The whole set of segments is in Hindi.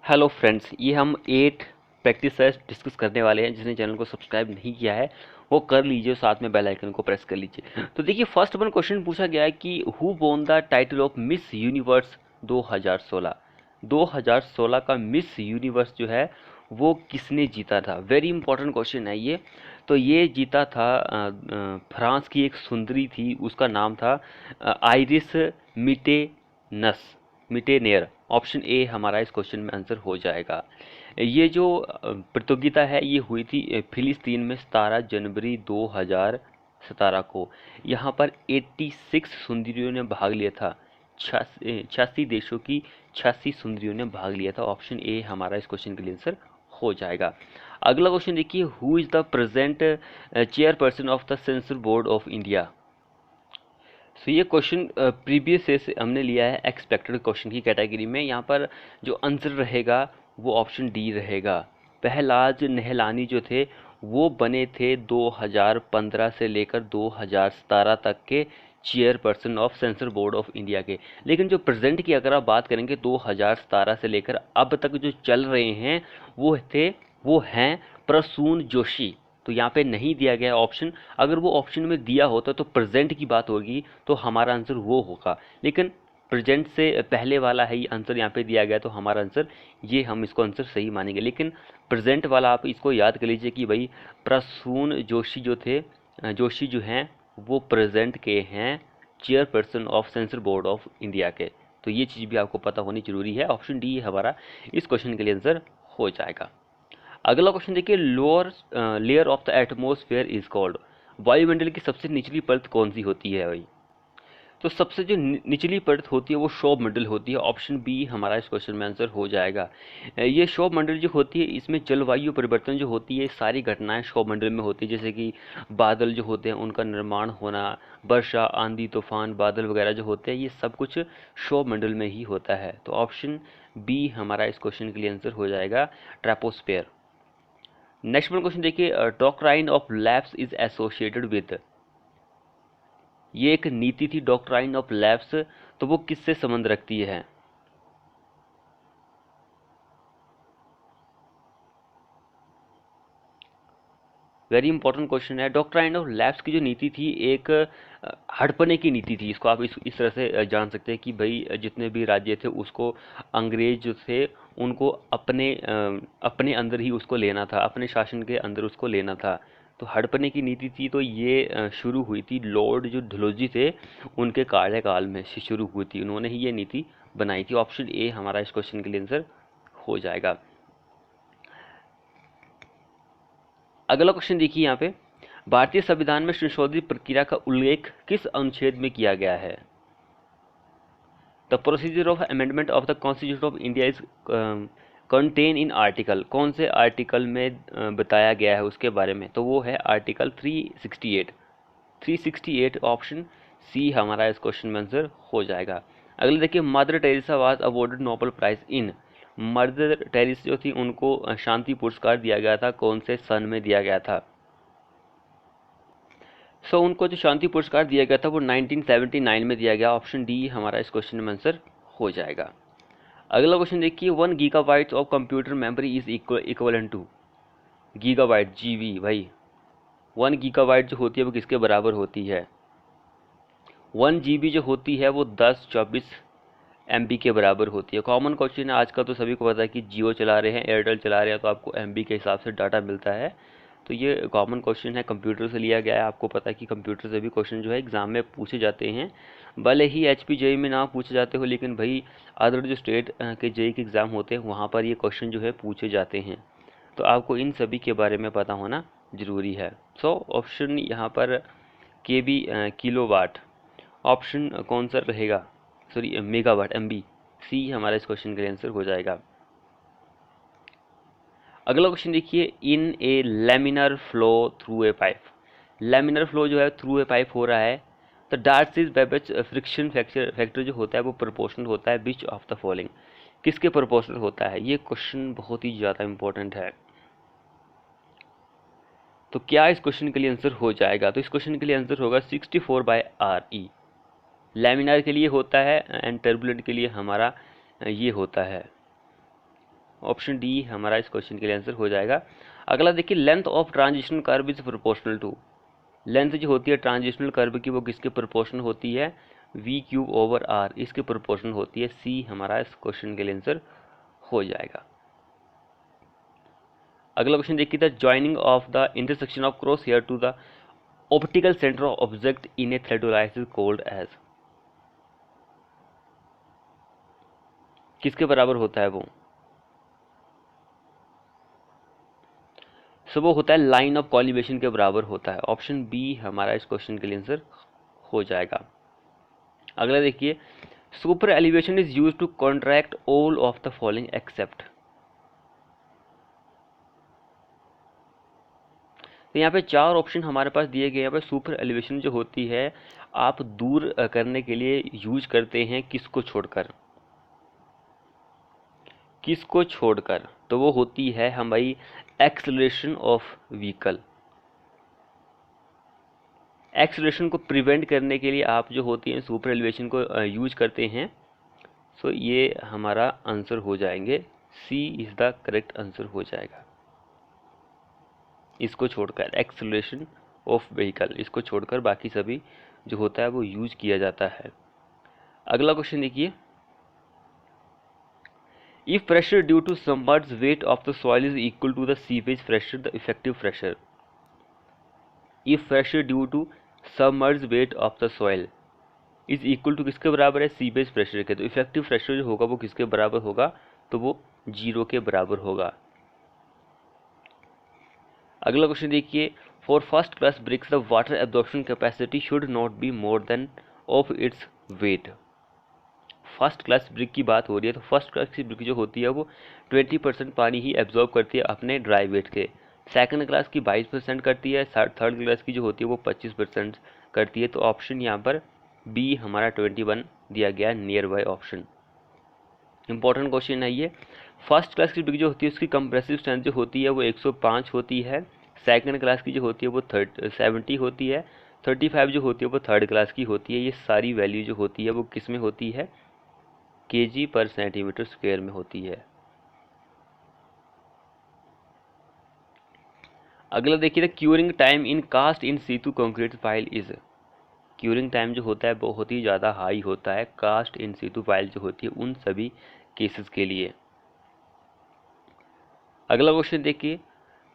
हेलो फ्रेंड्स, ये हम 8 प्रैक्टिस सेट डिस्कस करने वाले हैं। जिसने चैनल को सब्सक्राइब नहीं किया है वो कर लीजिए, साथ में बेल आइकन को प्रेस कर लीजिए। तो देखिए, फर्स्ट वन क्वेश्चन पूछा गया है कि who won the title of miss universe 2016। 2016 का मिस यूनिवर्स जो है वो किसने जीता था। वेरी इंपॉर्टेंट क्वेश्चन है ये। तो ये जीता था फ्रांस की एक सुंदरी थी, उसका नाम था आइरिस मिटेनेर। ऑप्शन ए हमारा इस क्वेश्चन में आंसर हो जाएगा। ये जो प्रतियोगिता है ये हुई थी फिलिस्तीन में 17 जनवरी 2017 को। यहाँ पर 86 सुंदरियों ने भाग लिया था। 86 देशों की 86 सुंदरियों ने भाग लिया था। ऑप्शन ए हमारा इस क्वेश्चन के लिए आंसर हो जाएगा। अगला क्वेश्चन देखिए, who is the present chairperson of the censor board of India. So ये क्वेश्चन प्रीवियस से हमने लिया है एक्सपेक्टेड क्वेश्चन की कैटेगरी में। यहाँ पर जो आंसर रहेगा वो ऑप्शन डी रहेगा। पहलाज नहलानी जो थे वो बने थे 2015 से लेकर 2017 तक के chairperson of sensor board of India के। लेकिन जो प्रेजेंट की अगर आप बात करेंगे 2017 से लेकर अब तक जो चल रहे हैं वो हैं प्रसून जोशी। तो यहाँ पे नहीं दिया गया ऑप्शन। अगर वो ऑप्शन में दिया होता तो प्रेजेंट की बात होगी तो हमारा आंसर वो होगा। लेकिन प्रेजेंट से पहले वाला है ये आंसर यहाँ पे दिया गया, तो हमारा आंसर ये, हम इसको आंसर सही मानेंगे। लेकिन प्रेजेंट वाला आप इसको याद कर लीजिए कि भाई प्रसून जोशी जोशी जो हैं वो प्रेजेंट के हैं chairperson of sensor board of India के। तो ये चीज़ भी आपको पता होनी जरूरी है। ऑप्शन डी हमारा इस क्वेश्चन के लिए आंसर हो जाएगा। अगला क्वेश्चन देखिए, lower layer of the atmosphere is called. वायुमंडल की सबसे निचली परत कौन सी होती है भाई। तो सबसे जो निचली परत होती है वो शोभ मंडल होती है। ऑप्शन बी हमारा इस क्वेश्चन में आंसर हो जाएगा। ये शोभ मंडल जो होती है इसमें जलवायु परिवर्तन जो होती है सारी घटनाएं शोभ मंडल में होती है। जैसे कि बादल जो होते हैं उनका निर्माण होना, वर्षा, आंधी, तूफान, बादल वगैरह जो होते हैं ये सब कुछ शोभ मंडल में ही होता है। तो ऑप्शन बी हमारा इस क्वेश्चन के लिए आंसर हो जाएगा, ट्रैपोस्फेयर। नेक्स्ट वन क्वेश्चन देखिए, doctrine of lapse is associated with. ये एक नीति थी डॉक्ट्राइन ऑफ लैप्स, तो वो किससे संबंध रखती है। वेरी इंपॉर्टेंट क्वेश्चन है। डॉक्ट्राइन ऑफ लैप्स की जो नीति थी एक हड़पने की नीति थी। इसको आप इस तरह से जान सकते हैं कि भाई जितने भी राज्य थे उसको अंग्रेज जो थे उनको अपने अंदर ही उसको लेना था, अपने शासन के अंदर उसको लेना था। तो हड़पने की नीति थी। तो ये शुरू हुई थी लॉर्ड जो डलहौजी थे उनके कार्यकाल में से शुरू हुई थी। उन्होंने ही ये नीति बनाई थी। ऑप्शन ए हमारा इस क्वेश्चन के लिए आंसर हो जाएगा। अगला क्वेश्चन देखिए यहाँ पे, भारतीय संविधान में संशोधित प्रक्रिया का उल्लेख किस अनुच्छेद में किया गया है। The procedure of amendment of the constitution of India is contain in article. कौन से आर्टिकल में बताया गया है उसके बारे में। तो वो है आर्टिकल 368। 368 ऑप्शन सी हमारा इस क्वेश्चन में आंसर हो जाएगा। अगले देखिए, Mother Teresa was awarded Nobel prize in. Mother Teresa जो थी उनको शांति पुरस्कार दिया गया था, कौन से सन में दिया गया था। उनको जो शांति पुरस्कार दिया गया था वो 1979 में दिया गया। ऑप्शन डी हमारा इस क्वेश्चन में आंसर हो जाएगा। अगला क्वेश्चन देखिए, 1 gigabyte of computer memory is equivalent to. Gigabyte GB भाई, 1 गीगाबाइट जो होती है वो किसके बराबर होती है। 1 GB जो होती है वो 10-24 MB के बराबर होती है। कॉमन क्वेश्चन है आज का, तो सभी को पता है कि जियो चला रहे हैं, एयरटेल चला रहे हैं, तो आपको MB के हिसाब से डाटा मिलता है। तो ये कॉमन क्वेश्चन है, कंप्यूटर से लिया गया है। आपको पता है कि कंप्यूटर से भी क्वेश्चन जो है एग्जाम में पूछे जाते हैं। भले ही HP JEE में ना पूछे जाते हो, लेकिन भाई अदर जो स्टेट के JEE के एग्ज़ाम होते हैं वहाँ पर ये क्वेश्चन जो है पूछे जाते हैं। तो आपको इन सभी के बारे में पता होना ज़रूरी है। ऑप्शन यहाँ पर KB किलोवाट, ऑप्शन कौन सा रहेगा, सॉरी मेगावाट, MB। सी हमारा इस क्वेश्चन का आंसर हो जाएगा। अगला क्वेश्चन देखिए, in a laminar flow through a pipe. Laminar flow जो है थ्रू ए पाइप हो रहा है, तो डार्सीज बेबेज फ्रिक्शन फैक्टर जो होता है वो प्रोपोर्शनल होता है विच ऑफ द फॉलोइंग। किसके प्रोपोर्शनल होता है। ये क्वेश्चन बहुत ही ज़्यादा इंपॉर्टेंट है। तो क्या इस क्वेश्चन के लिए आंसर हो जाएगा। तो इस क्वेश्चन के लिए आंसर होगा 64/RE। लैमिनार के लिए होता है एंड टर्बुलेंट के लिए हमारा ये होता है। ऑप्शन डी हमारा इस क्वेश्चन के लिए आंसर हो जाएगा। अगला देखिए, length of transitional curve is proportional to. Length जो होती है ट्रांजिशनल कर्व की वो किसके प्रोपोर्शनल होती है? वी क्यूब ओवर आर, इसके प्रोपोर्शनल होती है। सी हमारा इस क्वेश्चन के लिए आंसर हो जाएगा। अगला क्वेश्चन देखिए, the joining of the intersection of cross hair to the optical centre of object in a theodolite is called as. किसके बराबर होता है वो? सो वो होता है लाइन ऑफ कॉलिवेशन के बराबर होता है। ऑप्शन बी हमारा इस क्वेश्चन के लिए आंसर हो जाएगा। अगला देखिए, super elevation is used to contract all of the following except. तो यहाँ पे चार ऑप्शन हमारे पास दिए गए हैं। यहाँ पे सुपर एलिवेशन जो होती है आप दूर करने के लिए यूज करते हैं, किसको छोड़कर? किसको छोड़कर? तो वो होती है हमारी एक्सेलरेशन ऑफ व्हीकल। एक्सेलरेशन को प्रिवेंट करने के लिए आप जो होती हैं सुपर एलिवेशन को यूज करते हैं। सो ये हमारा आंसर हो जाएंगे, सी इज द करेक्ट आंसर हो जाएगा। इसको छोड़कर एक्सेलरेशन ऑफ व्हीकल, इसको छोड़कर बाकी सभी जो होता है वो यूज किया जाता है। अगला क्वेश्चन देखिए, if pressure due to submerge weight of the soil is equal to the सीवेज pressure, the effective pressure. If pressure due to submerge weight of the soil is equal to किसके बराबर है? सीवेज प्रेशर के। तो इफेक्टिव प्रेशर जो होगा वो किसके बराबर होगा? तो वो 0 के बराबर होगा। अगला क्वेश्चन देखिए, for first class BRICS the water absorption capacity should not be more then of its weight. First class brick की बात हो रही है, तो फर्स्ट क्लास की ब्रिक जो होती है वो 20% पानी ही एब्जॉर्ब करती है अपने ड्राई वेट के। सेकंड क्लास की 22% करती है। थर्ड क्लास की जो होती है वो 25% करती है। तो ऑप्शन यहाँ पर बी हमारा 21 दिया गया, near by option. Important question है ये। फर्स्ट क्लास की ब्रिक जो होती है उसकी कंप्रेसिव स्ट्रेंथ जो होती है वो 105 होती है। सेकंड क्लास की जो होती है वो 70 होती है। 35 जो होती है वो थर्ड क्लास की होती है। ये सारी वैल्यू जो होती है वो किस में होती है? केजी पर सेंटीमीटर स्क्वायर में होती है। अगला देखिए, the curing time in cast in situ concrete pile is. Curing time जो होता है बहुत ही ज़्यादा हाई होता है कास्ट इन सीतू फाइल जो होती है उन सभी केसेस के लिए। अगला क्वेश्चन देखिए,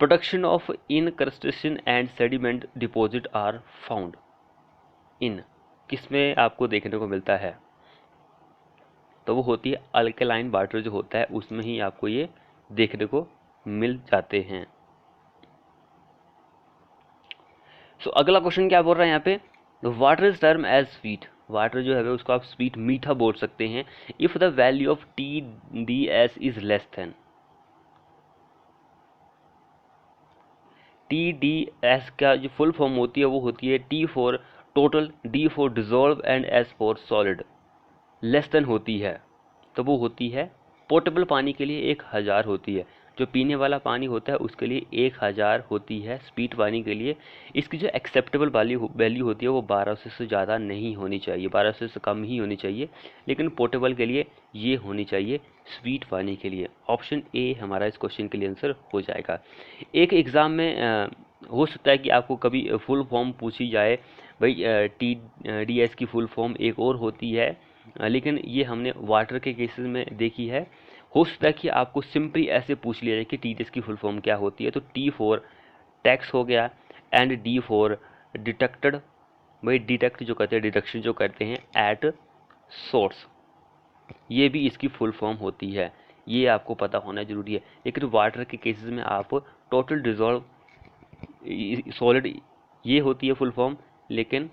production of incrustation and sediment deposit are found in, किसमें आपको देखने को मिलता है? तो वो होती है अल्कलाइन वाटर जो होता है उसमें ही आपको ये देखने को मिल जाते हैं। सो अगला क्वेश्चन क्या बोल रहा है यहाँ पे, water is term as sweet. Water जो है उसको आप स्वीट मीठा बोल सकते हैं if the value of TDS is less than. TDS का जो फुल फॉर्म होती है वो होती है T for total, D for dissolve and S for solid. Less than होती है तो वो होती है पोर्टेबल पानी के लिए 1000 होती है। जो पीने वाला पानी होता है उसके लिए 1000 होती है। स्वीट पानी के लिए इसकी जो एक्सेप्टेबल वैल्यू होती है वो 1200 से ज़्यादा नहीं होनी चाहिए, 1200 से कम ही होनी चाहिए। लेकिन पोर्टेबल के लिए ये होनी चाहिए स्वीट पानी के लिए। ऑप्शन ए हमारा इस क्वेश्चन के लिए आंसर हो जाएगा। एक एग्ज़ाम में हो सकता है कि आपको कभी फुल फॉर्म पूछी जाए, भाई TDS की फुल फॉर्म एक और होती है, लेकिन ये हमने वाटर के केसेस में देखी है। हो सकता है कि आपको सिंपली ऐसे पूछ लिया जाए कि TDS की फुल फॉर्म क्या होती है। तो T फॉर टैक्स हो गया एंड D फॉर डिटेक्टेड, भाई डिटेक्ट जो करते हैं, डिडक्शन जो करते हैं एट सोर्स, ये भी इसकी फुल फॉर्म होती है। ये आपको पता होना जरूरी है। लेकिन वाटर के केसेस में आप टोटल डिजॉल्व सॉलिड ये होती है फुल फॉर्म, लेकिन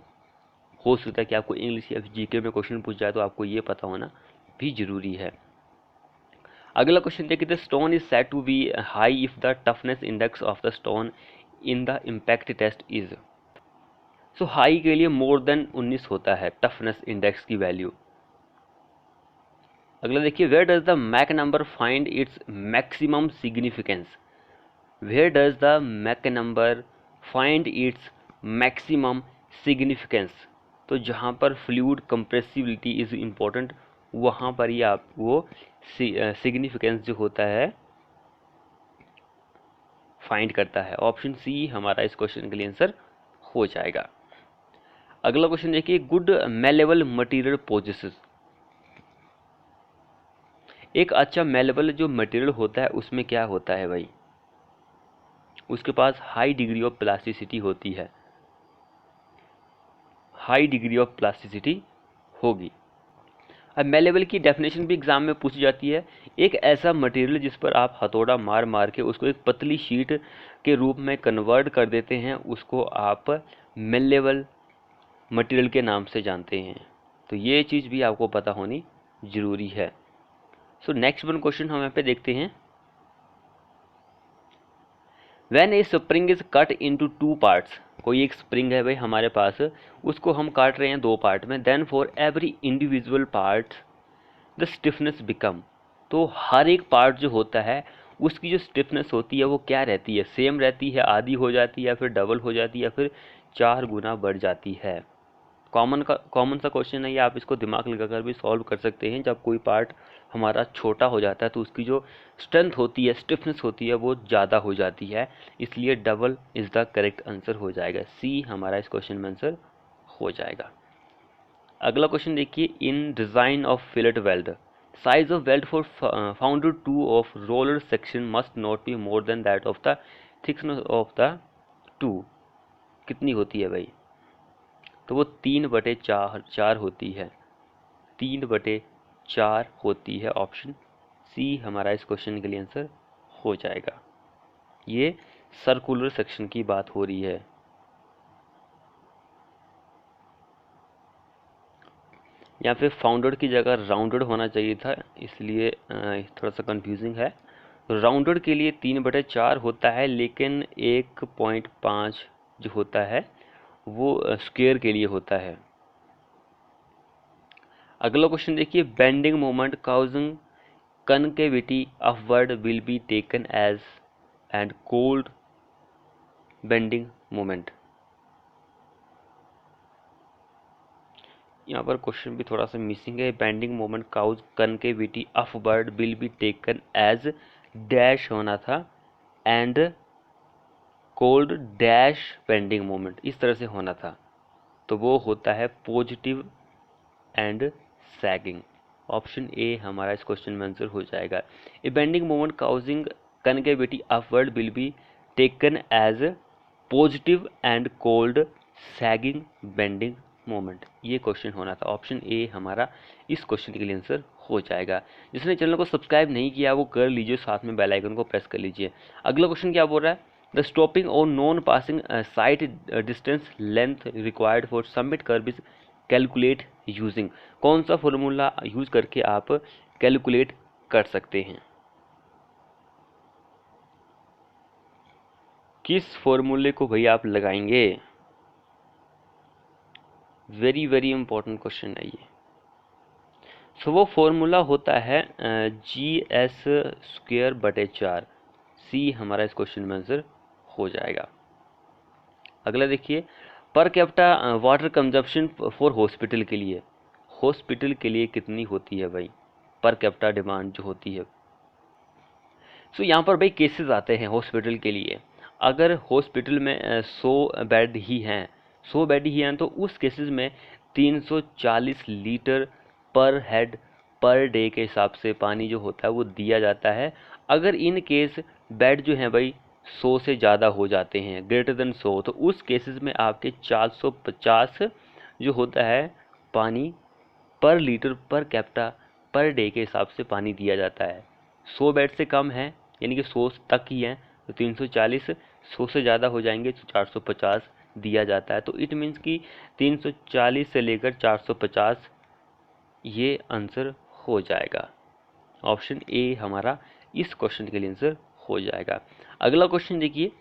हो सकता है कि आपको इंग्लिश या GK में क्वेश्चन पूछ जाए तो आपको ये पता होना भी जरूरी है। अगला क्वेश्चन देखिए, the stone is said to be high if the toughness index of the stone in the impact test is. So high के लिए मोर देन 19 होता है टफनेस इंडेक्स की वैल्यू। अगला देखिए, where does the Mach number find its maximum significance. Where does the Mach number find its maximum significance. तो जहाँ पर फ्लूइड कंप्रेसिबिलिटी इज इम्पोर्टेंट वहाँ पर ही आप वो सिग्निफिकेंस जो होता है फाइंड करता है। ऑप्शन सी हमारा इस क्वेश्चन के लिए आंसर हो जाएगा। अगला क्वेश्चन देखिए, गुड मेलेबल मटेरियल पोजेसेस। एक अच्छा मेलेबल जो मटेरियल होता है उसमें क्या होता है भाई, उसके पास हाई डिग्री ऑफ प्लास्टिसिटी होती है, हाई डिग्री ऑफ प्लास्टिसिटी होगी। अब मेलेबल की डेफिनेशन भी एग्जाम में पूछी जाती है, एक ऐसा मटेरियल जिस पर आप हथौड़ा मार मार के उसको एक पतली शीट के रूप में कन्वर्ट कर देते हैं, उसको आप मेलेबल मटेरियल के नाम से जानते हैं। तो ये चीज़ भी आपको पता होनी जरूरी है। सो नेक्स्ट वन क्वेश्चन हम यहाँ पे देखते हैं, when A spring is cut into two parts. कोई एक स्प्रिंग है भाई हमारे पास, उसको हम काट रहे हैं दो पार्ट में, then for every individual part the stiffness become. तो हर एक पार्ट जो होता है उसकी जो स्टिफनेस होती है वो क्या रहती है, सेम रहती है, आधी हो जाती है, या फिर डबल हो जाती है, या फिर 4 गुना बढ़ जाती है। कॉमन सा क्वेश्चन है ये, आप इसको दिमाग लगाकर भी सॉल्व कर सकते हैं। जब कोई पार्ट हमारा छोटा हो जाता है तो उसकी जो स्ट्रेंथ होती है, स्टिफनेस होती है, वो ज़्यादा हो जाती है, इसलिए double is the correct answer हो जाएगा। सी हमारा इस क्वेश्चन में आंसर हो जाएगा। अगला क्वेश्चन देखिए, in design of fillet weld size of weld for founded to of roller section must not be more than that of the thickness of the to. कितनी होती है भाई, तो वो 3/4 होती है, 3/4 होती है। ऑप्शन सी हमारा इस क्वेश्चन के लिए आंसर हो जाएगा। ये सर्कुलर सेक्शन की बात हो रही है। यहाँ पे फाउंडेड की जगह राउंडेड होना चाहिए था, इसलिए थोड़ा सा कंफ्यूजिंग है। राउंडेड के लिए 3/4 होता है, लेकिन 1.5 जो होता है वो स्क्वायर के लिए होता है। अगला क्वेश्चन देखिए, bending moment causing concavity upward will be taken as and cold bending moment। यहाँ पर क्वेश्चन भी थोड़ा सा मिसिंग है। Bending moment cause concavity upward will be taken as dash होना था, and called dash bending moment, इस तरह से होना था, तो वो होता है positive and sagging. Option A हमारा इस क्वेश्चन में आंसर हो जाएगा। A bending moment causing concavity upward will be taken as positive and called sagging bending moment, ये क्वेश्चन होना था। ऑप्शन ए हमारा इस क्वेश्चन के लिए आंसर हो जाएगा। जिसने चैनल को सब्सक्राइब नहीं किया वो कर लीजिए, साथ में बेल आइकन को प्रेस कर लीजिए। अगला क्वेश्चन क्या बोल रहा है, द स्टॉपिंग और non passing site distance length required for submit curve is calculate using. कौन सा फॉर्मूला यूज करके आप कैलकुलेट कर सकते हैं, किस फॉर्मूले को भैया आप लगाएंगे, वेरी वेरी इंपॉर्टेंट क्वेश्चन है ये। सो वो फॉर्मूला होता है GS²/4। सी हमारा इस क्वेश्चन में आंसर हो जाएगा। अगला देखिए, per capita water consumption for hospital के लिए, हॉस्पिटल के लिए कितनी होती है भाई पर कैपिटा डिमांड जो होती है। सो यहाँ पर भाई केसेस आते हैं हॉस्पिटल के लिए। अगर हॉस्पिटल में 100 बेड ही हैं, 100 बेड ही हैं, तो उस केसेस में 340 लीटर पर हेड पर डे के हिसाब से पानी जो होता है वो दिया जाता है। अगर इन केस बेड जो हैं भाई 100 से ज़्यादा हो जाते हैं, ग्रेटर देन 100, तो उस केसेस में आपके 450 जो होता है पानी पर litre per capita per day के हिसाब से पानी दिया जाता है। 100 बेड से कम है, यानी कि 100 तक ही हैं, तो 340, 100 से ज़्यादा हो जाएंगे तो 450 दिया जाता है। तो इट मीन्स कि 340 से लेकर 450 ये आंसर हो जाएगा। ऑप्शन ए हमारा इस क्वेश्चन के लिए आंसर हो जाएगा। अगला क्वेश्चन देखिए,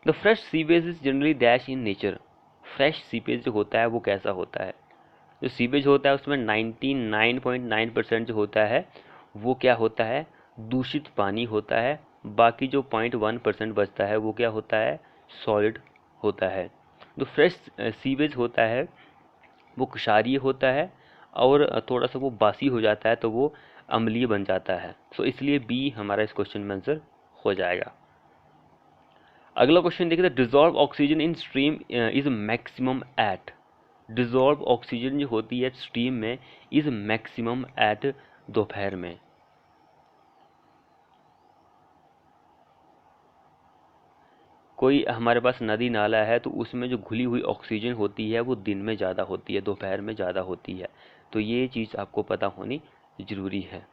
the fresh sewage is generally dash in nature. Fresh sewage जो होता है वो कैसा होता है, जो सीवेज होता है उसमें 99.9% जो होता है वो क्या होता है, दूषित पानी होता है। बाकी जो 0.1% बचता है वो क्या होता है, सॉलिड होता है। जो फ्रेश सीवेज होता है वो क्षारीय होता है, और थोड़ा सा वो बासी हो जाता है तो वो अम्लीय बन जाता है। सो इसलिए बी हमारा इस क्वेश्चन में आंसर हो जाएगा। अगला क्वेश्चन देखिए, dissolve oxygen in stream is maximum at, dissolve oxygen जो होती है स्ट्रीम में इज मैक्सिमम एट दोपहर में। कोई हमारे पास नदी नाला है तो उसमें जो घुली हुई ऑक्सीजन होती है वो दिन में ज़्यादा होती है, दोपहर में ज़्यादा होती है, तो ये चीज़ आपको पता होनी ज़रूरी है।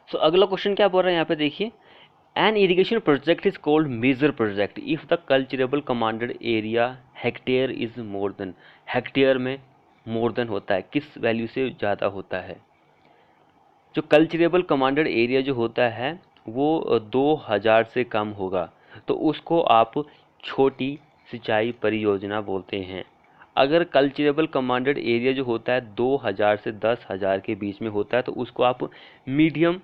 सो अगला क्वेश्चन क्या बोल रहा है यहाँ पे देखिए, an irrigation project is called major project if the culturable commanded area hectare is more than, hectare में मोर देन होता है, किस वैल्यू से ज़्यादा होता है? जो कल्चरेबल कमांडेड एरिया जो होता है वो 2000 से कम होगा तो उसको आप छोटी सिंचाई परियोजना बोलते हैं। अगर कल्चरेबल कमांडेड एरिया जो होता है 2000 से 10,000 के बीच में होता है तो उसको आप मीडियम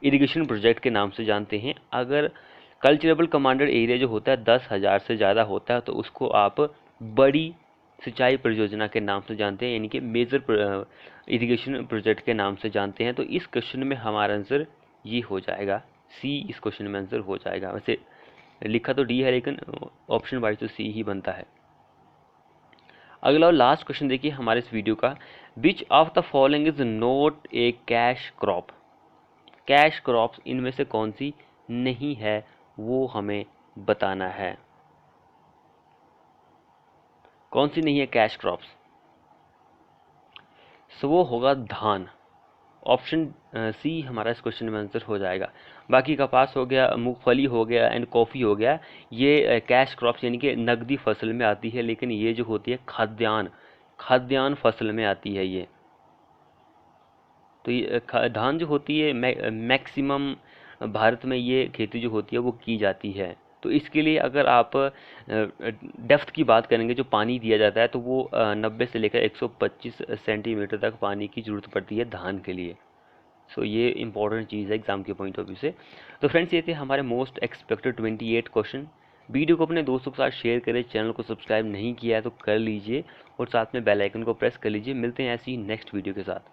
इरिगेशन प्रोजेक्ट के नाम से जानते हैं। अगर कल्चरेबल कमांडेड एरिया जो होता है 10,000 से ज़्यादा होता है तो उसको आप बड़ी सिंचाई परियोजना के नाम से जानते हैं, यानी कि मेजर इरिगेशन प्रोजेक्ट के नाम से जानते हैं। तो इस क्वेश्चन में हमारा आंसर ये हो जाएगा सी, इस क्वेश्चन में आंसर हो जाएगा। वैसे लिखा तो डी है लेकिन ऑप्शन वाइज तो सी ही बनता है। अगला और लास्ट क्वेश्चन देखिए हमारे इस वीडियो का, which of the following is not a cash crop, cash crops इनमें से कौन सी नहीं है वो हमें बताना है। कौन सी नहीं है कैश क्रॉप्स? सो वो होगा धान, ऑप्शन सी हमारा इस क्वेश्चन में आंसर हो जाएगा। बाकी कपास हो गया, मूंगफली हो गया एंड कॉफ़ी हो गया, ये कैश क्रॉप्स यानी कि नकदी फसल में आती है, लेकिन ये जो होती है खाद्यान्न फसल में आती है ये। तो ये धान जो होती है मैक्सिमम भारत में ये खेती जो होती है वो की जाती है। तो इसके लिए अगर आप डेप्थ की बात करेंगे, जो पानी दिया जाता है तो वो 90 से लेकर 125 सेंटीमीटर तक पानी की ज़रूरत पड़ती है धान के लिए। सो ये इंपॉर्टेंट चीज़ है एग्जाम के पॉइंट ऑफ व्यू से। तो फ्रेंड्स ये थे हमारे मोस्ट एक्सपेक्टेड 28 क्वेश्चन। वीडियो को अपने दोस्तों के साथ शेयर करें, चैनल को सब्सक्राइब नहीं किया है तो कर लीजिए और साथ में बेल आइकन को प्रेस कर लीजिए। मिलते हैं ऐसी नेक्स्ट वीडियो के साथ।